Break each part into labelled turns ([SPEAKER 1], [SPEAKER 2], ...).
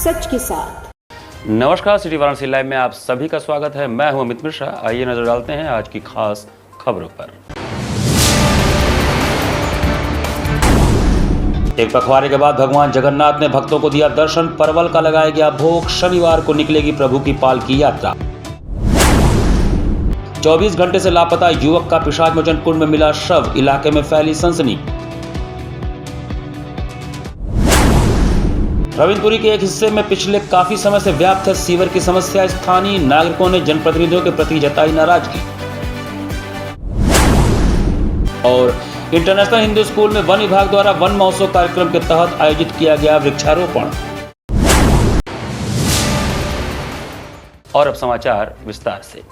[SPEAKER 1] सच के साथ।
[SPEAKER 2] नमस्कार, सिटी वाराणसी लाइव में आप सभी का स्वागत है। मैं हूं अमित मिश्रा। आइए नजर डालते हैं आज की खास खबरों पर। एक पखवाड़े के बाद भगवान जगन्नाथ ने भक्तों को दिया दर्शन। परवल का लगाया गया भोग। शनिवार को निकलेगी प्रभु की पालकी यात्रा। 24 घंटे से लापता युवक का पिशाच मोचन कुंड में मिला शव। इलाके में फैली सनसनी। रविंद्रपुरी के एक हिस्से में पिछले काफी समय से व्याप्त है सीवर की समस्या। स्थानीय नागरिकों ने जनप्रतिनिधियों के प्रति जताई नाराजगी। और इंटरनेशनल हिंदू स्कूल में वन विभाग द्वारा वन महोत्सव कार्यक्रम के तहत आयोजित किया गया वृक्षारोपण। और अब समाचार विस्तार से।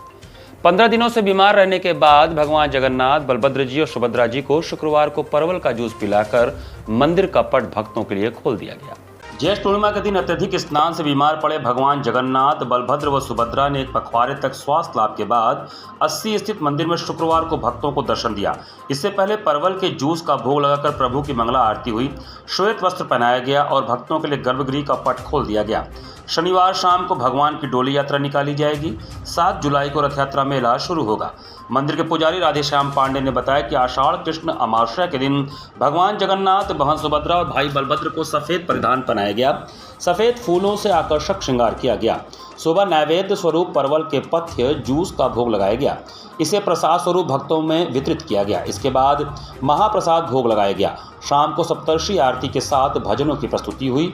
[SPEAKER 2] 15 दिनों से बीमार रहने के बाद भगवान जगन्नाथ, बलभद्र जी और सुभद्रा जी को शुक्रवार को परवल का जूस पिलाकर मंदिर का पट भक्तों के लिए खोल दिया गया। ज्येष्ठ पूर्णिमा के दिन अत्यधिक स्नान से बीमार पड़े भगवान जगन्नाथ, बलभद्र व सुभद्रा ने एक पखवाड़े तक स्वास्थ्य लाभ के बाद 80 स्थित मंदिर में शुक्रवार को भक्तों को दर्शन दिया। इससे पहले परवल के जूस का भोग लगाकर प्रभु की मंगला आरती हुई, श्वेत वस्त्र पहनाया गया और भक्तों के लिए गर्भगृह का पट खोल दिया गया। शनिवार शाम को भगवान की डोली यात्रा निकाली जाएगी। 7 जुलाई को रथ यात्रा मेला शुरू होगा। मंदिर के पुजारी राधेश्याम पांडे ने बताया कि आषाढ़ कृष्ण अमावस्या के दिन भगवान जगन्नाथ, बहन सुभद्रा और भाई बलभद्र को सफेद परिधान पहनाया गया। सफेद फूलों से आकर्षक श्रृंगार किया गया। सुबह नैवेद्य स्वरूप परवल के पथ्य जूस का भोग लगाया गया। इसे प्रसाद स्वरूप भक्तों में वितरित किया गया। इसके बाद महाप्रसाद भोग लगाया गया। शाम को सप्तर्षि आरती के साथ भजनों की प्रस्तुति हुई।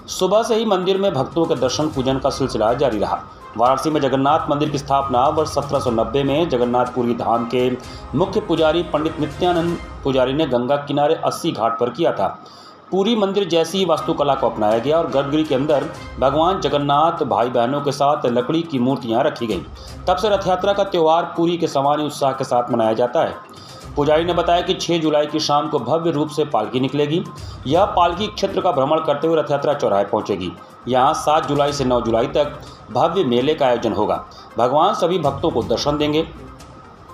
[SPEAKER 2] सुबह से ही मंदिर में भक्तों के दर्शन पूजन का सिलसिला जारी रहा। वाराणसी में जगन्नाथ मंदिर की स्थापना वर्ष 1790 में जगन्नाथपुरी धाम के मुख्य पुजारी पंडित नित्यानंद पुजारी ने गंगा किनारे 80 घाट पर किया था। पूरी मंदिर जैसी वास्तुकला को अपनाया गया और गर्भगृह के अंदर भगवान जगन्नाथ भाई बहनों के साथ लकड़ी की मूर्तियां रखी गईं। तब से रथ यात्रा का त्यौहार पूरी के समान उत्साह के साथ मनाया जाता है। पुजारी ने बताया कि 6 जुलाई की शाम को भव्य रूप से पालकी निकलेगी। यह पालकी क्षेत्र का भ्रमण करते हुए रथ यात्रा चौराहे पहुंचेगी। यहाँ 7 जुलाई से 9 जुलाई तक भव्य मेले का आयोजन होगा। भगवान सभी भक्तों को दर्शन देंगे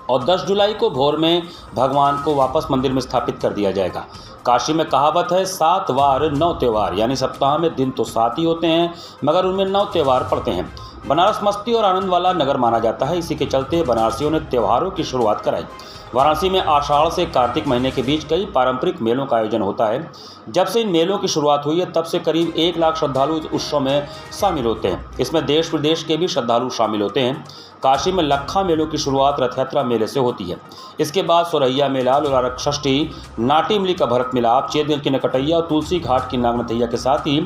[SPEAKER 2] और 10 जुलाई को भोर में भगवान को वापस मंदिर में स्थापित कर दिया जाएगा। काशी में कहावत है 7 वार 9 त्यौहार, यानी सप्ताह में दिन तो 7 ही होते हैं मगर उनमें 9 त्यौहार पड़ते हैं। बनारस मस्ती और आनंद वाला नगर माना जाता है। इसी के चलते बनारसियों ने त्योहारों की शुरुआत कराई। वाराणसी में आषाढ़ से कार्तिक महीने के बीच कई पारंपरिक मेलों का आयोजन होता है। जब से इन मेलों की शुरुआत हुई है तब से करीब 1 लाख श्रद्धालु इस उत्सव में शामिल होते हैं। इसमें देश विदेश के भी श्रद्धालु शामिल होते हैं। काशी में लखा मेलों की शुरुआत रथ यात्रा मेले से होती है। इसके बाद सोरैया मेला, लोलारक षष्ठी, नाटीमली का भरत मिलाप, चेतगंज की नकटैया और तुलसी घाट की नागनथैया के साथ ही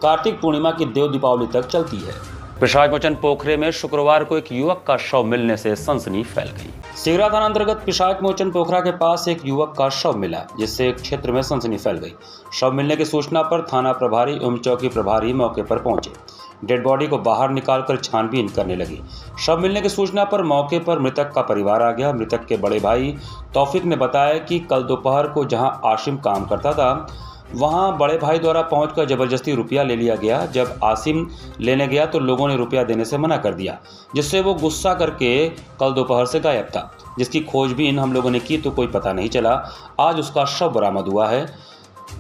[SPEAKER 2] कार्तिक पूर्णिमा की देव दीपावली तक चलती है। पिशाच मोचन पोखरे में शुक्रवार को एक युवक का शव मिलने से सनसनी फैल गई। सिगरा थाना अंतर्गत पिशाच मोचन पोखरा के पास एक युवक का शव मिला, जिससे क्षेत्र में सनसनी फैल गई। शव मिलने की सूचना पर थाना प्रभारी एवं चौकी प्रभारी मौके पर पहुंचे। डेड बॉडी को बाहर निकालकर छानबीन करने लगी। शव मिलने की सूचना पर मौके पर मृतक का परिवार आ गया। मृतक के बड़े भाई तौफीक ने बताया कि कल दोपहर को जहां आसिम काम करता था वहां बड़े भाई द्वारा पहुंचकर जबरदस्ती रुपया ले लिया गया। जब आसिम लेने गया तो लोगों ने रुपया देने से मना कर दिया, जिससे वो गुस्सा करके कल दोपहर से गायब था। जिसकी खोजबीन हम लोगों ने की तो कोई पता नहीं चला। आज उसका शव बरामद हुआ है।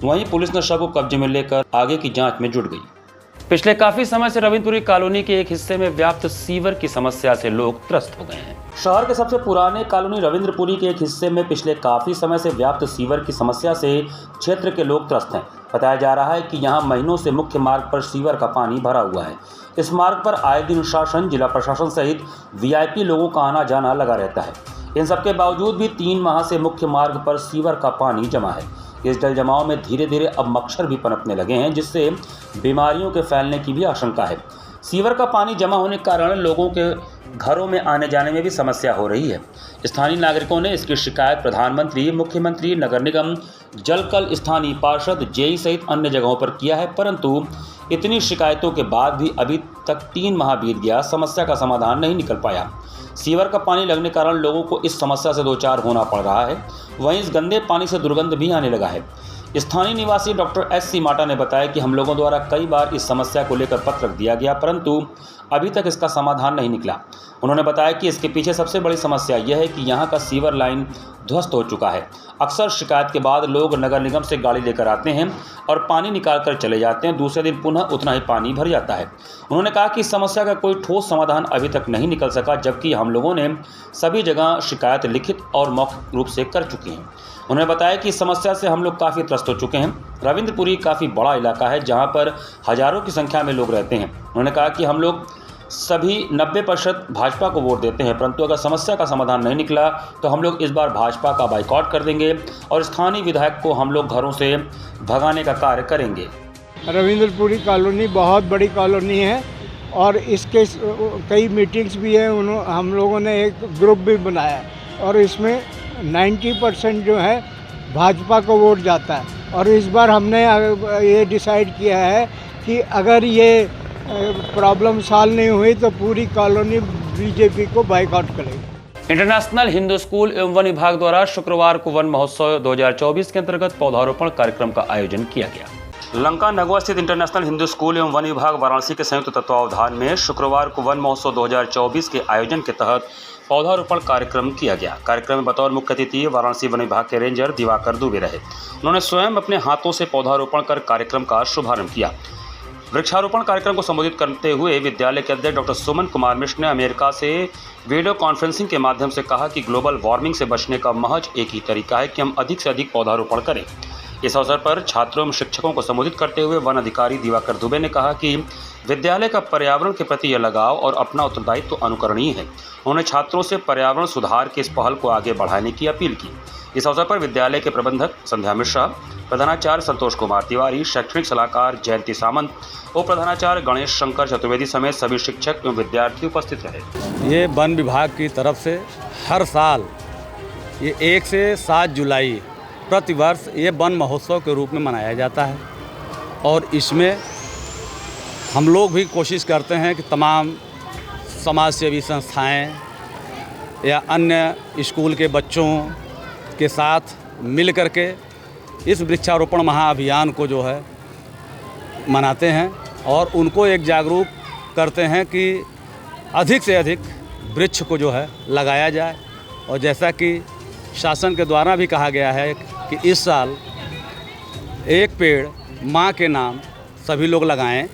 [SPEAKER 2] वहीं पुलिस ने शव को कब्जे में लेकर आगे की जांच में जुट गई। पिछले काफी समय से रविंद्रपुरी कॉलोनी के एक हिस्से में व्याप्त सीवर की समस्या से लोग त्रस्त हो गए हैं। शहर के सबसे पुराने कॉलोनी रविंद्रपुरी के एक हिस्से में पिछले काफी समय से व्याप्त सीवर की समस्या से क्षेत्र के लोग त्रस्त हैं। बताया जा रहा है कि यहां महीनों से मुख्य मार्ग पर सीवर का पानी भरा हुआ है। इस मार्ग पर आए दिन शासन, जिला प्रशासन सहित वीआईपी लोगों का आना जाना लगा रहता है। इन सबके बावजूद भी 3 माह से मुख्य मार्ग पर सीवर का पानी जमा है। इस जल जमाव में धीरे धीरे अब मच्छर भी पनपने लगे हैं, जिससे बीमारियों के फैलने की भी आशंका है। सीवर का पानी जमा होने के कारण लोगों के घरों में आने जाने में भी समस्या हो रही है। स्थानीय नागरिकों ने इसकी शिकायत प्रधानमंत्री, मुख्यमंत्री, नगर निगम, जलकल, स्थानीय पार्षद, जेई सहित अन्य जगहों पर किया है, परंतु इतनी शिकायतों के बाद भी अभी तक 3 माह बीत गया, समस्या का समाधान नहीं निकल पाया। सीवर का पानी लगने के कारण लोगों को इस समस्या से दो चार होना पड़ रहा है। वहीं इस गंदे पानी से दुर्गंध भी आने लगा है। स्थानीय निवासी डॉक्टर एस.सी. माटा ने बताया कि हम लोगों द्वारा कई बार इस समस्या को लेकर पत्र दिया गया, परंतु अभी तक इसका समाधान नहीं निकला। उन्होंने बताया कि इसके पीछे सबसे बड़ी समस्या यह है कि यहाँ का सीवर लाइन ध्वस्त हो चुका है। अक्सर शिकायत के बाद लोग नगर निगम से गाड़ी लेकर आते हैं और पानी निकाल कर चले जाते हैं, दूसरे दिन पुनः उतना ही पानी भर जाता है। उन्होंने कहा कि इस समस्या का कोई ठोस समाधान अभी तक नहीं निकल सका, जबकि हम लोगों ने सभी जगह शिकायत लिखित और मौखिक रूप से कर चुके हैं। उन्होंने बताया कि इस समस्या से हम लोग काफ़ी त्रस्त हो चुके हैं। रविंद्रपुरी काफ़ी बड़ा इलाका है जहां पर हजारों की संख्या में लोग रहते हैं। उन्होंने कहा कि हम लोग सभी 90% भाजपा को वोट देते हैं, परंतु अगर समस्या का समाधान नहीं निकला तो हम लोग इस बार भाजपा का बाइकआउट कर देंगे और स्थानीय विधायक को हम लोग घरों से भगाने का कार्य करेंगे।
[SPEAKER 1] रविंद्रपुरी कॉलोनी बहुत बड़ी कॉलोनी है और इसके कई मीटिंग्स भी हैं। हम लोगों ने एक ग्रुप भी बनाया और इसमें 90% जो है भाजपा को वोट जाता है। और इस बार हमने ये डिसाइड किया है कि अगर ये प्रॉब्लम सॉल्व नहीं हुई तो पूरी कॉलोनी बीजेपी को बाइकआउट करेगी।
[SPEAKER 2] इंटरनेशनल हिंदू स्कूल एवं वन विभाग द्वारा शुक्रवार को वन महोत्सव 2024 के अंतर्गत पौधारोपण कार्यक्रम का आयोजन किया गया। लंका नगवा स्थित इंटरनेशनल हिंदू स्कूल एवं वन विभाग वाराणसी के संयुक्त तत्वावधान में शुक्रवार को वन महोत्सव 2024 के आयोजन के तहत पौधारोपण कार्यक्रम किया गया। कार्यक्रम में बतौर मुख्य अतिथि वाराणसी वन विभाग के रेंजर दिवाकर दुबे रहे। उन्होंने स्वयं अपने हाथों से पौधारोपण कर कार्यक्रम का शुभारंभ किया। वृक्षारोपण कार्यक्रम को संबोधित करते हुए विद्यालय के अध्यक्ष डॉक्टर सुमन कुमार मिश्र ने अमेरिका से वीडियो कॉन्फ्रेंसिंग के माध्यम से कहा कि ग्लोबल वार्मिंग से बचने का महज एक ही तरीका है कि हम अधिक से अधिक पौधारोपण करें। इस अवसर पर छात्रों एवं शिक्षकों को संबोधित करते हुए वन अधिकारी दिवाकर दुबे ने कहा कि विद्यालय का पर्यावरण के प्रति यह लगाव और अपना उत्तरदायित्व तो अनुकरणीय है। उन्होंने छात्रों से पर्यावरण सुधार के इस पहल को आगे बढ़ाने की अपील की। इस अवसर पर विद्यालय के प्रबंधक संध्या मिश्रा, प्रधानाचार्य संतोष कुमार तिवारी, शैक्षणिक सलाहकार जयंती सामंत, उप प्रधानाचार्य गणेश शंकर चतुर्वेदी समेत सभी शिक्षक एवं विद्यार्थी उपस्थित रहे।
[SPEAKER 3] ये वन विभाग की तरफ से हर साल ये 1 से 7 जुलाई प्रतिवर्ष ये वन महोत्सव के रूप में मनाया जाता है और इसमें हम लोग भी कोशिश करते हैं कि तमाम समाज सेवी संस्थाएं या अन्य स्कूल के बच्चों के साथ मिल कर के इस वृक्षारोपण महाअभियान को जो है मनाते हैं और उनको एक जागरूक करते हैं कि अधिक से अधिक वृक्ष को जो है लगाया जाए। और जैसा कि शासन के द्वारा भी कहा गया है कि इस साल एक पेड़ माँ के नाम सभी लोग लगाएं,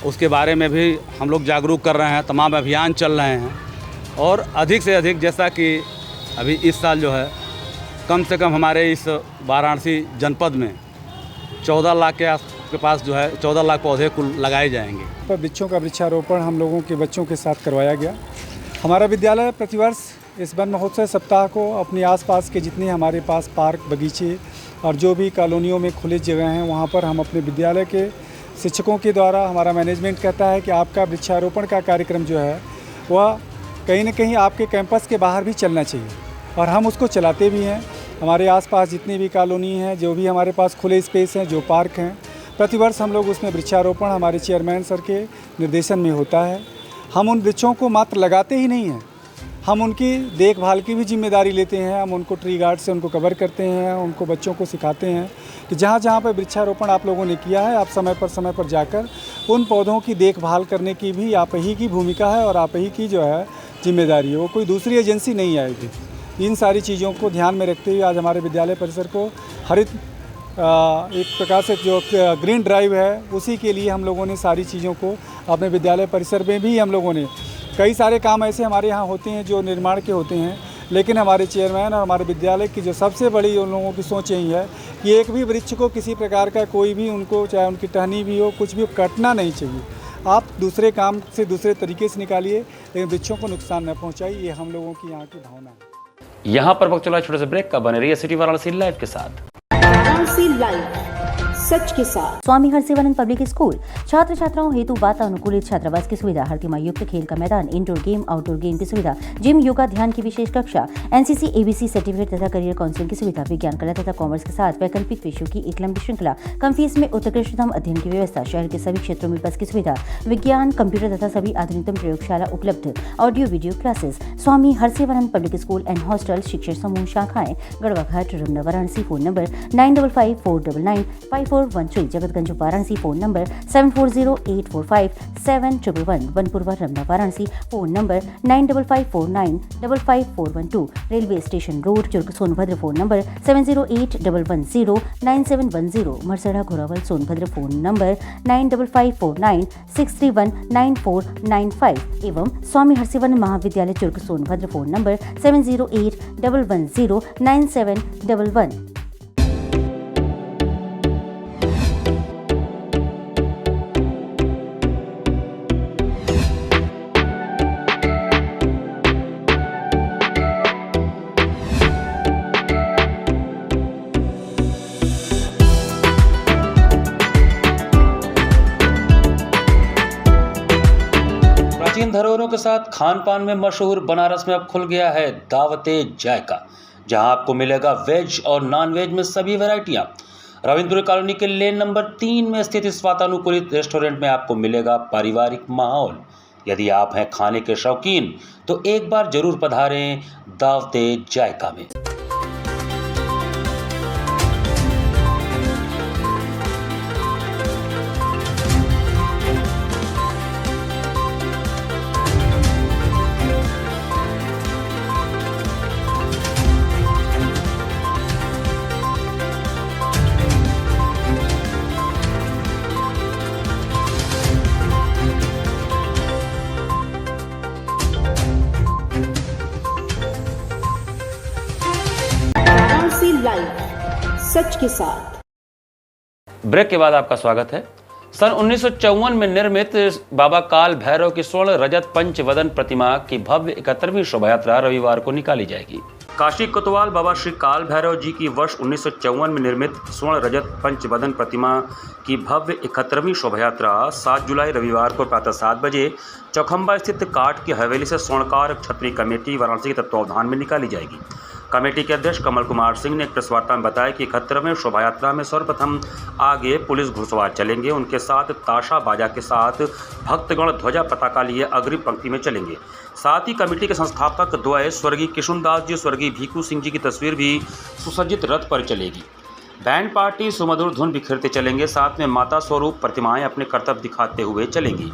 [SPEAKER 3] उसके बारे में भी हम लोग जागरूक कर रहे हैं। तमाम अभियान चल रहे हैं और अधिक से अधिक जैसा कि अभी इस साल जो है कम से कम हमारे इस वाराणसी जनपद में 14 लाख के पास जो है 14 लाख पौधे कुल लगाए जाएंगे।
[SPEAKER 4] पर वृक्षों का वृक्षारोपण हम लोगों के बच्चों के साथ करवाया गया। हमारा विद्यालय प्रतिवर्ष इस वन महोत्सव सप्ताह को अपने आसपास के जितने हमारे पास पार्क, बगीचे और जो भी कॉलोनियों में खुले जगह हैं वहाँ पर हम अपने विद्यालय के शिक्षकों के द्वारा, हमारा मैनेजमेंट कहता है कि आपका वृक्षारोपण का कार्यक्रम जो है वह कहीं न कहीं आपके कैंपस के बाहर भी चलना चाहिए और हम उसको चलाते भी हैं। हमारे आसपास जितनी भी कॉलोनी हैं, जो भी हमारे पास खुले स्पेस हैं, जो पार्क हैं, प्रतिवर्ष हम लोग उसमें वृक्षारोपण हमारे चेयरमैन सर के निर्देशन में होता है। हम उन वृक्षों को मात्र लगाते ही नहीं हैं, हम उनकी देखभाल की भी जिम्मेदारी लेते हैं। हम उनको ट्री गार्ड से उनको कवर करते हैं, उनको बच्चों को सिखाते हैं कि जहाँ जहाँ पर वृक्षारोपण आप लोगों ने किया है आप समय पर जाकर उन पौधों की देखभाल करने की भी आप ही की भूमिका है और आप ही की जो है जिम्मेदारी है, वो कोई दूसरी एजेंसी नहीं आएगी। इन सारी चीज़ों को ध्यान में रखते हुए आज हमारे विद्यालय परिसर को हरित एक प्रकार से जो ग्रीन ड्राइव है उसी के लिए हम लोगों ने सारी चीज़ों को अपने विद्यालय परिसर में भी हम लोगों ने कई सारे काम ऐसे हमारे यहाँ होते हैं जो निर्माण के होते हैं, लेकिन हमारे चेयरमैन और हमारे विद्यालय की जो सबसे बड़ी उन लोगों की सोच यही है कि एक भी वृक्ष को किसी प्रकार का कोई भी उनको चाहे उनकी टहनी भी हो कुछ भी कटना नहीं चाहिए। आप दूसरे काम से दूसरे तरीके से निकालिए लेकिन वृक्षों को नुकसान न पहुँचाइए, ये हम लोगों की यहाँ की भावना है।
[SPEAKER 2] यहाँ पर वक्त चला छोटे से ब्रेक का, बने रहिए सिटी वाराणसी लाइव के साथ।
[SPEAKER 5] वाराणसी लाइव सच के साथ। स्वामी हरसिवानंद पब्लिक स्कूल छात्र छात्राओं हेतु वातानुकूलित छात्रावास की सुविधा, हरतिमा युक्त खेल का मैदान, इंडोर गेम आउटडोर गेम की सुविधा, जिम, योगा, ध्यान की विशेष कक्षा, एनसीसी एबीसी सर्टिफिकेट तथा करियर काउंसलिंग की सुविधा, विज्ञान कला तथा कॉमर्स के साथ वैकल्पिक विषयों की एक लंबी श्रृंखला, कम फीस में उत्कृष्टतम अध्ययन की व्यवस्था, शहर के सभी क्षेत्रों में बस की सुविधा, विज्ञान, कंप्यूटर तथा सभी आधुनिकतम प्रयोगशाला उपलब्ध, audio video classes, Swami Harsivanand public school and hostel शिक्षण समूह शाखाएं Garhwa Ghat Ramna Varanasi. Phone number 9554995413। Jagatganj Varanasi. Phone number 7408457111। Banpurwa Ramna Varanasi. Phone number 9554955412। Railway station road Churk Sonbhadra. Phone number 7081109710। Marsara Ghorawal Sonbhadra. Phone number 954963199495 एवं स्वामी हरसिवानंद महाविद्यालय चुर्क सोनभद्र। Phone number 7081109711।
[SPEAKER 2] प्राचीन धरोहरों के साथ खान पान में मशहूर बनारस में अब खुल गया है दावते जायका, जहां आपको मिलेगा वेज और नॉन वेज में सभी वैरायटियां। रविंद्र कॉलोनी के लेन नंबर 3 में स्थित इस वातानुकूलित रेस्टोरेंट में आपको मिलेगा पारिवारिक माहौल। यदि आप हैं खाने के शौकीन तो एक बार जरूर पधारें दावते जायका में।
[SPEAKER 6] लाइव सच के साथ।
[SPEAKER 2] ब्रेक के बाद आपका स्वागत है। सन 1954 में निर्मित बाबा काल भैरव की स्वर्ण रजत पंचवदन प्रतिमा की भव्य 71वीं शोभा यात्रा रविवार को निकाली जाएगी। काशी कोतवाल बाबा श्री काल भैरव जी की वर्ष 1954 में निर्मित स्वर्ण रजत पंचवदन प्रतिमा की भव्य 71वीं शोभा यात्रा 7 जुलाई रविवार को प्रातः 7 बजे चौखंबा स्थित काठ की हवेली से स्वर्णकार क्षत्रिय कमेटी वाराणसी के तत्वावधान में निकाली जाएगी। कमेटी के अध्यक्ष कमल कुमार सिंह ने एक प्रेस वार्ता में बताया कि 71वें शोभा यात्रा में सर्वप्रथम आगे पुलिस घुड़सवार चलेंगे, उनके साथ ताशा बाजा के साथ भक्तगण ध्वजा पताका लिए अग्रिम पंक्ति में चलेंगे। साथ ही कमेटी के संस्थापक द्वय स्वर्गीय किशुनदास जी, स्वर्गीय भीखू सिंह जी की तस्वीर भी सुसज्जित रथ पर चलेगी। बैंड पार्टी सुमधुर धुन बिखेरते चलेंगे, साथ में माता स्वरूप प्रतिमाएं अपने कर्तव्य दिखाते हुए चलेंगी।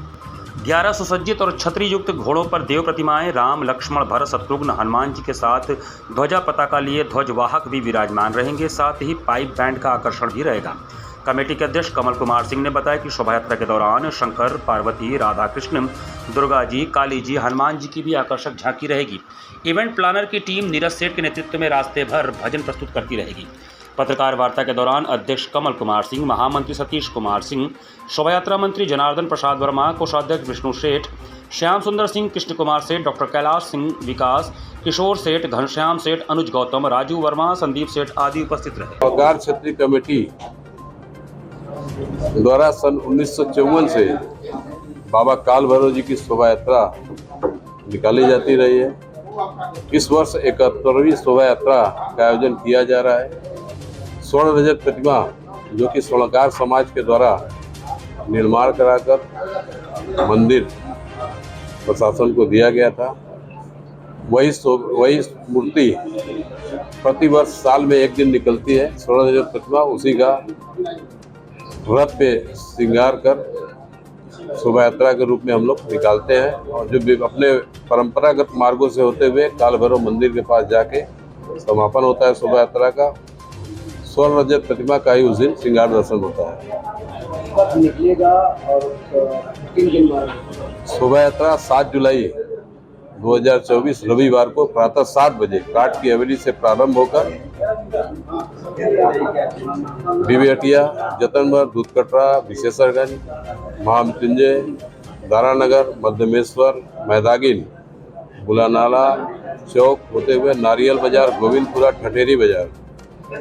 [SPEAKER 2] 11 सुसज्जित और छतरी युक्त घोड़ों पर देव प्रतिमाएं राम लक्ष्मण भरत शत्रुघ्न हनुमान जी के साथ ध्वजा पताका लिए ध्वजवाहक भी विराजमान रहेंगे। साथ ही पाइप बैंड का आकर्षण भी रहेगा। कमेटी के अध्यक्ष कमल कुमार सिंह ने बताया कि शोभा यात्रा के दौरान शंकर, पार्वती, राधा कृष्ण, दुर्गा जी, काली जी, हनुमान जी की भी आकर्षक झांकी रहेगी। इवेंट प्लानर की टीम नीरज सेठ के नेतृत्व में रास्ते भर भजन प्रस्तुत करती रहेगी। पत्रकार वार्ता के दौरान अध्यक्ष कमल कुमार सिंह, महामंत्री सतीश कुमार सिंह, शोभा यात्रा मंत्री जनार्दन प्रसाद वर्मा, कोषाध्यक्ष विष्णु सेठ, श्याम सुंदर सिंह, कृष्ण कुमार सेठ, डॉक्टर कैलाश सिंह, विकास, किशोर सेठ, घनश्याम सेठ, अनुज गौतम, राजू वर्मा, संदीप सेठ आदि उपस्थित रहे।
[SPEAKER 7] स्वर्ण क्षत्रिय कमेटी द्वारा सन 1954 से बाबा काल भैरव जी की शोभा यात्रा निकाली जाती रही है। इस वर्ष 71वीं शोभा यात्रा का आयोजन किया जा रहा है। स्वर्ण रजत प्रतिमा जो कि स्वर्णकार समाज के द्वारा निर्माण कराकर मंदिर प्रशासन को दिया गया था, वही मूर्ति प्रतिवर्ष साल में एक दिन निकलती है। स्वर्ण रजत प्रतिमा उसी का रथ पे श्रृंगार कर शोभा यात्रा के रूप में हम लोग निकालते हैं और जो भी अपने परंपरागत मार्गों से होते हुए काल भैरव मंदिर के पास जाके समापन होता है शोभा यात्रा का। स्वर्ण रजत प्रतिमा का ही उस दिन श्रृंगार दर्शन होता है।
[SPEAKER 8] निकलेगा और 3 दिन बाद
[SPEAKER 7] शोभा यात्रा 7 जुलाई 2024 रविवार को प्रातः 7 बजे काठ की हवेली से प्रारंभ होकर बीबीहटिया, जतनभर, दूधकटरा, विशेषरगंज, महामृत्युंजय, दारानगर, मध्यमेश्वर, मैदागिन, बुलानाला चौक होते हुए नारियल बाजार, गोविंदपुरा, ठठेरी बाजार,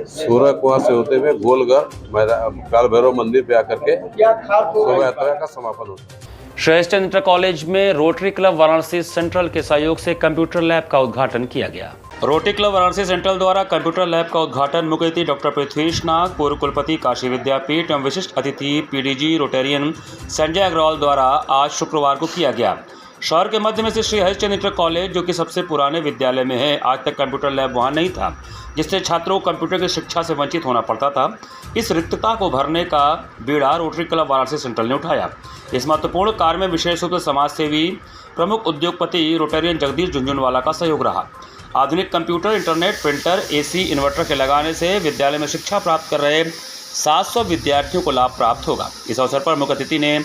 [SPEAKER 7] सूरत वहाँ से होते हुए गोलघर काल भैरव मंदिर पे आकर के शोभा यात्रा का समापन होता है।
[SPEAKER 2] श्रेष्ठ इंटर कॉलेज में रोटरी क्लब वाराणसी सेंट्रल के सहयोग से कंप्यूटर लैब का उद्घाटन किया गया। रोटरी क्लब वाराणसी सेंट्रल द्वारा कंप्यूटर लैब का उद्घाटन मुख्य अतिथि डॉक्टर पृथ्वीश नाग, पूर्व कुलपति काशी विद्यापीठ एवं विशिष्ट अतिथि पीडीजी रोटेरियन संजय अग्रवाल द्वारा आज शुक्रवार को किया गया। शहर के मध्य में से श्री हरिश्चंद्र इंटर कॉलेज, जो कि सबसे पुराने विद्यालय में है, आज तक कंप्यूटर लैब वहां नहीं था, जिससे छात्रों को कंप्यूटर की शिक्षा से वंचित होना पड़ता था। इस रिक्तता को भरने का बीड़ा रोटरी क्लब वाराणसी सेंट्रल ने उठाया। इस महत्वपूर्ण कार्य में विशेष रूप से समाज सेवी प्रमुख उद्योगपति रोटेरियन जगदीश झुंझुनवाला का सहयोग रहा। आधुनिक computer, internet, printer, AC, inverter के लगाने से विद्यालय में शिक्षा प्राप्त कर रहे 700 विद्यार्थियों को लाभ प्राप्त होगा। इस अवसर पर मुख्य अतिथि ने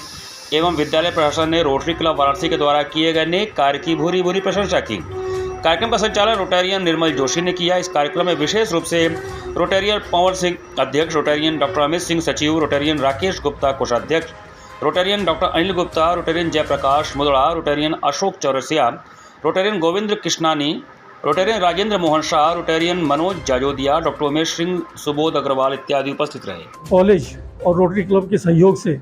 [SPEAKER 2] एवं विद्यालय प्रशासन ने रोटरी क्लब वाराणसी के द्वारा किए गए नेक कार्य की भूरी भूरी प्रशंसा की। कार्यक्रम का संचालन रोटेरियन निर्मल जोशी ने किया। इस कार्यक्रम में विशेष रूप से रोटेरियन पवन सिंह अध्यक्ष, रोटेरियन डॉक्टर अमित सिंह सचिव, रोटेरियन राकेश गुप्ता कोषाध्यक्ष, Rotarian doctor Anil Gupta, Rotarian Jaiprakash Mudada, Rotarian Ashok Chaurasia, Rotarian Govind Krishnani, Rotarian Rajendra Mohan Shah, Rotarian Manoj Jajodia, doctor Umesh Singh, Subodh Agarwal इत्यादि उपस्थित रहे।
[SPEAKER 9] कॉलेज और रोटरी क्लब के सहयोग से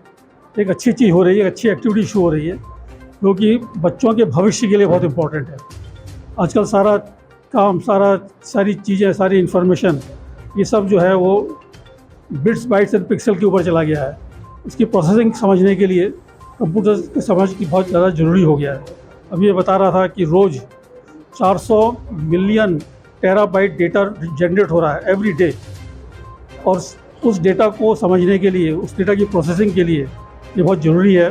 [SPEAKER 9] एक अच्छी चीज़ हो रही है, अच्छी एक्टिविटी शुरू हो रही है, जो कि बच्चों के भविष्य के लिए बहुत इम्पोर्टेंट है। आजकल सारा काम, सारी चीज़ें, सारी इन्फॉर्मेशन, ये सब जो है वो बिट्स, बाइट्स एंड पिक्सल के ऊपर चला गया है। इसकी प्रोसेसिंग समझने के लिए कंप्यूटर की समझ की बहुत ज़्यादा ज़रूरी हो गया है। अभी ये बता रहा था कि रोज़ 400 मिलियन टेराबाइट डेटा जनरेट हो रहा है एवरी डे, और उस डेटा को समझने के लिए, उस डेटा की प्रोसेसिंग के लिए ये बहुत ज़रूरी है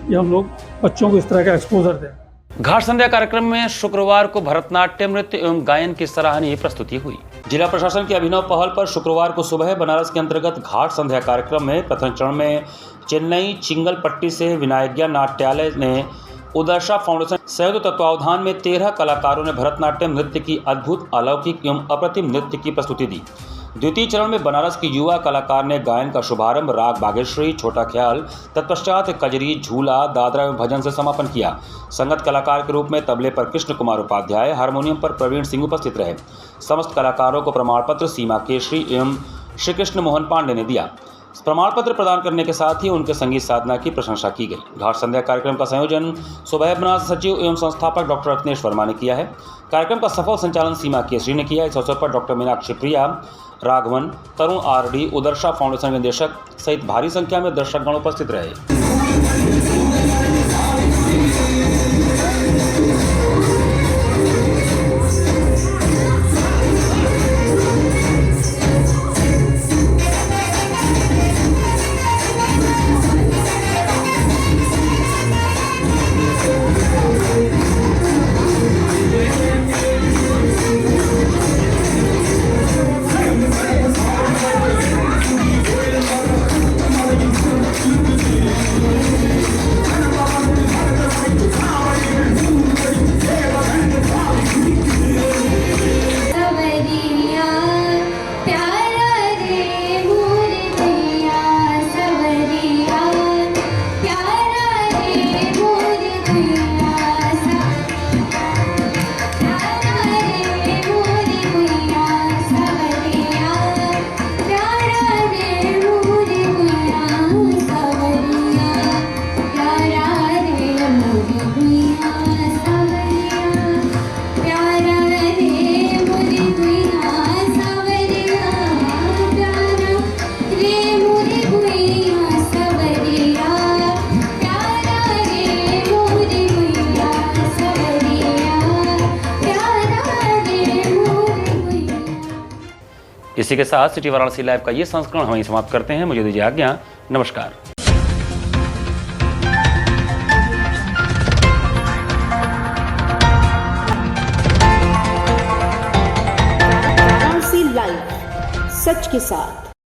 [SPEAKER 9] कि हम लोग बच्चों को इस तरह का एक्सपोजर दें।
[SPEAKER 2] घाट संध्या कार्यक्रम में शुक्रवार को भरतनाट्यम, नृत्य एवं गायन की सराहनीय प्रस्तुति हुई। जिला प्रशासन की अभिनव पहल पर शुक्रवार को सुबह बनारस के अंतर्गत घाट संध्या कार्यक्रम में प्रथम चरण में चेन्नई चिंगलपट्टी से विनायज्ञा नाट्यालय ने उदर्शा फाउंडेशन संयुक्त तत्वावधान में 13 कलाकारों ने भरतनाट्यम नृत्य की अद्भुत, अलौकिक एवं अप्रतिम नृत्य की प्रस्तुति दी। द्वितीय चरण में बनारस की युवा कलाकार ने गायन का शुभारंभ राग बागेश्वरी, छोटा ख्याल, तत्पश्चात कजरी, झूला, दादरा एवं भजन से समापन किया। संगत कलाकार के रूप में तबले पर कृष्ण कुमार उपाध्याय, हारमोनियम पर प्रवीण सिंह उपस्थित रहे। समस्त कलाकारों को प्रमाण पत्र सीमा केशरी एवं श्री कृष्ण मोहन पांडे ने दिया। प्रमाण पत्र प्रदान करने के साथ ही उनके संगीत साधना की प्रशंसा की गई। घाट संध्या कार्यक्रम का संयोजन सुबह बनारस सचिव एवं संस्थापक डॉक्टर रत्नेश वर्मा ने किया है। कार्यक्रम का सफल संचालन सीमा केसरी ने किया। इस अवसर पर डॉक्टर मीनाक्षी प्रिया, राघवन, तरुण आरडी, उदर्शा फाउंडेशन के निदेशक सहित भारी संख्या में दर्शकगण उपस्थित रहे। इसी के साथ सिटी वाराणसी लाइव का ये संस्करण हम समाप्त करते हैं। मुझे दीजिए आज्ञा। नमस्कार।
[SPEAKER 6] वाराणसी लाइव, सच के साथ।